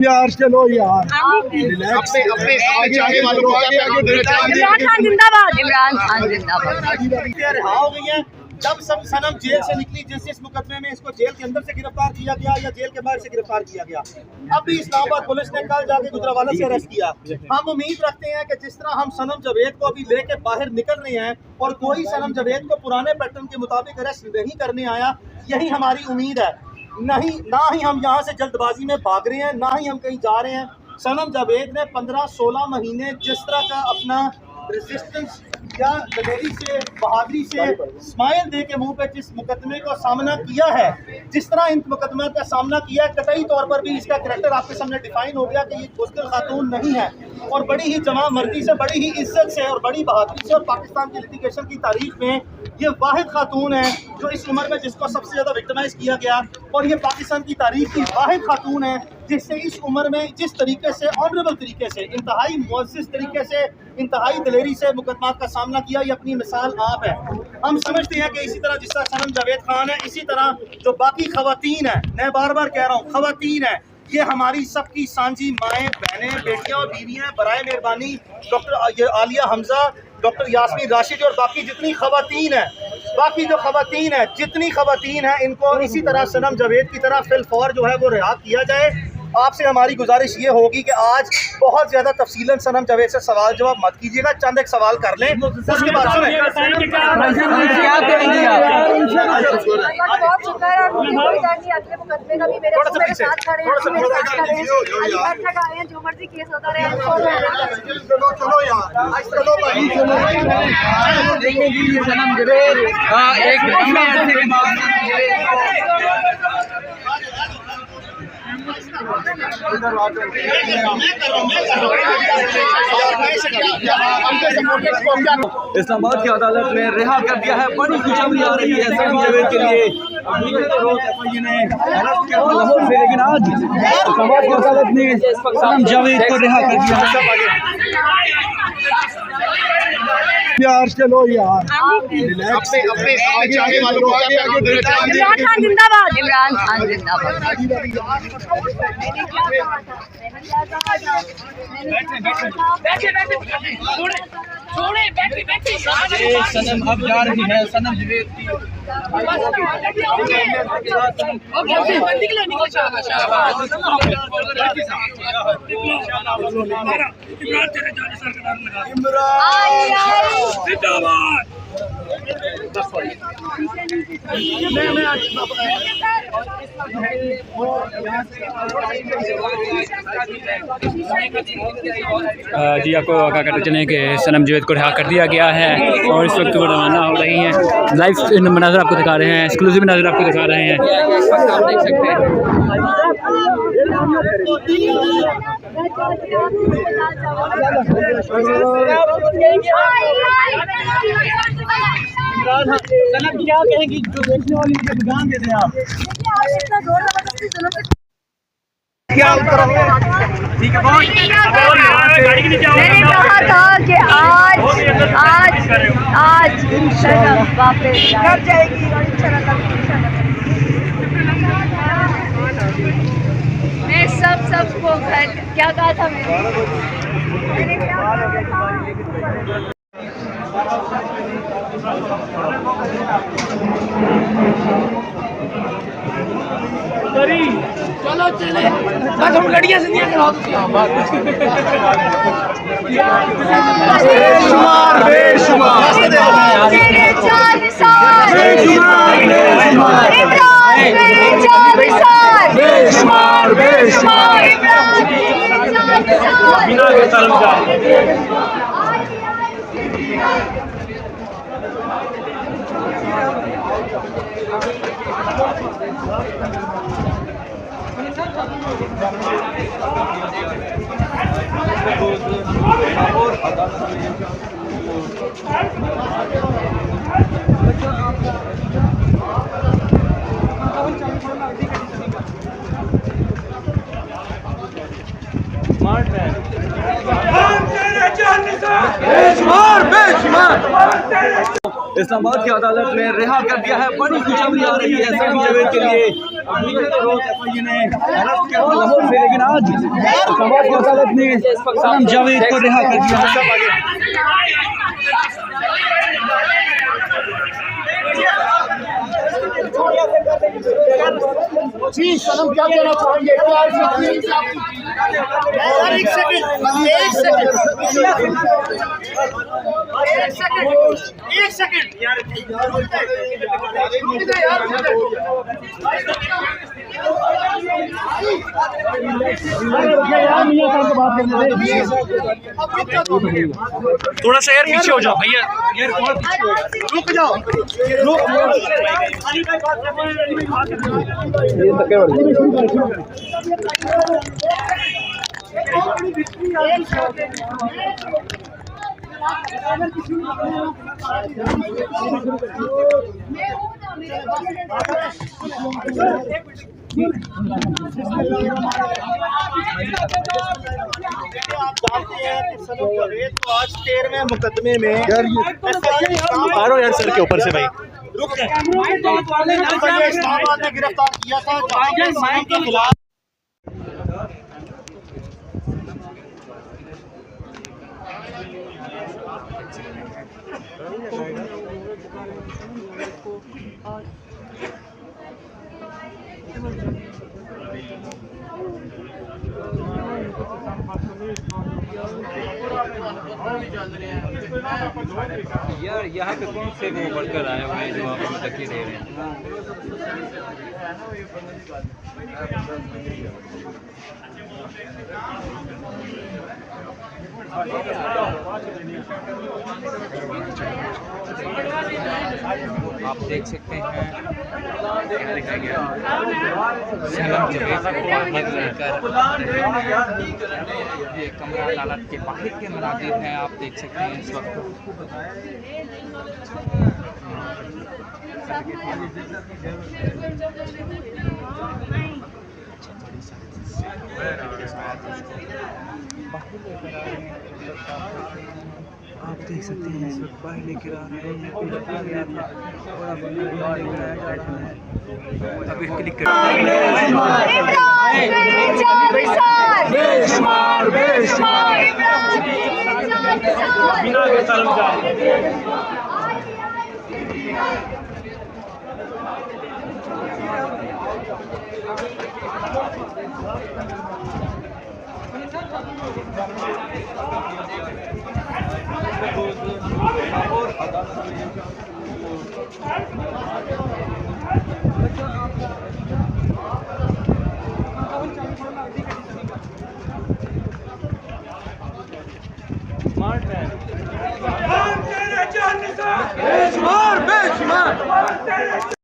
यार चलो यार इमरान खान जिंदाबाद। इमरान खान जिंदाबाद। रिहा हो गई है। जब सब सनम जेल से निकली, जिस मुकदमे में इसको जेल के अंदर से गिरफ्तार किया गया या जेल के बाहर से गिरफ्तार किया गया, अब भी इस्लामाबाद पुलिस ने कल जाके गुजरावाला से अरेस्ट किया। हम उम्मीद रखते हैं कि जिस तरह हम सनम जावेद को अभी लेके बाहर निकल रहे हैं और कोई सनम जावेद को पुराने पैटर्न के मुताबिक अरेस्ट नहीं करने आया, यही हमारी उम्मीद है। नहीं, ना ही हम यहाँ से जल्दबाजी में भाग रहे हैं, ना ही हम कहीं जा रहे हैं। सनम जावेद ने 15-16 महीने जिस तरह का अपना रेजिस्टेंस या दलेरी से, बहादुरी से, स्माइल दे के मुंह पे जिस मुकदमे का सामना किया है, जिस तरह इन मुकदमे का सामना किया है, कतई तौर पर भी इसका करैक्टर आपके सामने डिफाइन हो गया कि ये बुज़दिल खातून नहीं है और बड़ी ही जमा मर्दी से, बड़ी ही इज्जत से और बड़ी बहादुरी से और पाकिस्तान की लिटिगेशन की तारीख में ये वाहिद खातून है जो इस उम्र में जिसको सबसे ज़्यादा विक्टिमाइज किया गया, और ये पाकिस्तान की तारीख की वाहिद खातून है जिससे इस उम्र में जिस तरीके से, ऑनरेबल तरीके से, इंतहाई मुअज़्ज़ज़ तरीके से, इंतहाई दलेरी से मुकदमात का सामना किया। ये अपनी मिसाल आप है। हम समझते हैं कि इसी तरह जिस तरह सनम जावेद खान है, इसी तरह जो बाकी खवातीन है, मैं बार बार कह रहा हूँ खवातीन है, ये हमारी सबकी सांझी माएँ, बहनें, बेटियाँ और बीवियाँ, बराए मेहरबानी डॉक्टर आलिया हमजा, डॉक्टर यास्मीन राशिद और बाकी जितनी खवातीन है, बाकी जो खवातीन है, जितनी खवातीन है, इनको इसी तरह सनम जावेद की तरह फिलफौर जो है वो रिहा किया जाए। आपसे हमारी गुजारिश ये होगी कि आज बहुत ज़्यादा तफसीलन सनम जावेद से सवाल जवाब मत कीजिएगा, चंद एक सवाल कर लें, उसके बाद सुनें। इस्लामाबाद की अदालत ने रिहा कर दिया है। बड़ी खुशखबरी आ रही है सनम जावेद के लिए। लाहौर से, लेकिन आज इस्लामाबाद की अदालत ने सनम जावेद को रिहा कर दिया है। यार चलो यार इमरान खान जिंदाबाद। इमरान खान जिंदाबाद। सनम अब जा रही है, सनम जावेद की जी आपको क्या कहते चलें कि सनम जावेद को रिहा कर दिया गया है और इस वक्त वो रवाना हो रही हैं। लाइव मनाज़र आपको दिखा रहे हैं, एक्सक्लूसिव मनाज़र आपको दिखा रहे हैं। आप देख सकते हैं। सनम क्या कहेंगी जो देखने वाली मुझे बयान दे दें आप? क्या उत्तर ठीक है? मैंने कहा था कि आज इंशाल्लाह वापस घर जाएगी और मैं सबको घर क्या कहा था मैंने चलो चले बस हम लड़ियां से नहीं इस्लामाबाद की अदालत ने रिहा कर दिया है। बड़ी खुशखबरी आ रही है सनम जावेद के लिए। लाहौर से, लेकिन आज समाज की अदालत ने सनम जावेद को रिहा कर दिया। जी सनम क्या कहना चाहेंगे? एक सेकंड थोड़ा सा यार पीछे हो जाओ भैया, यार बहुत रुक जाओ। आप जानते हैं कि सनम जावेद को आज 13वें मुकदमे में मारो यार सर के ऊपर से भाई। रुक गए। इस्लामाबाद में गिरफ्तार किया था जहां पे सनम के खिलाफ यार यहाँ पे कौन से वो वर्कर आए हुए हैं जो आपको धक्के दे रहे हैं? आप देख सकते हैं सनम जावेद को लेकर ये कमरा अदालत के बाहर के मनाजिर हैं, आप देख सकते हैं इस वक्त। आप देख सकते हैं इस वक्त बाहर लेकर आ रहे हैं। अभी क्लिक कर स्मार्ट है।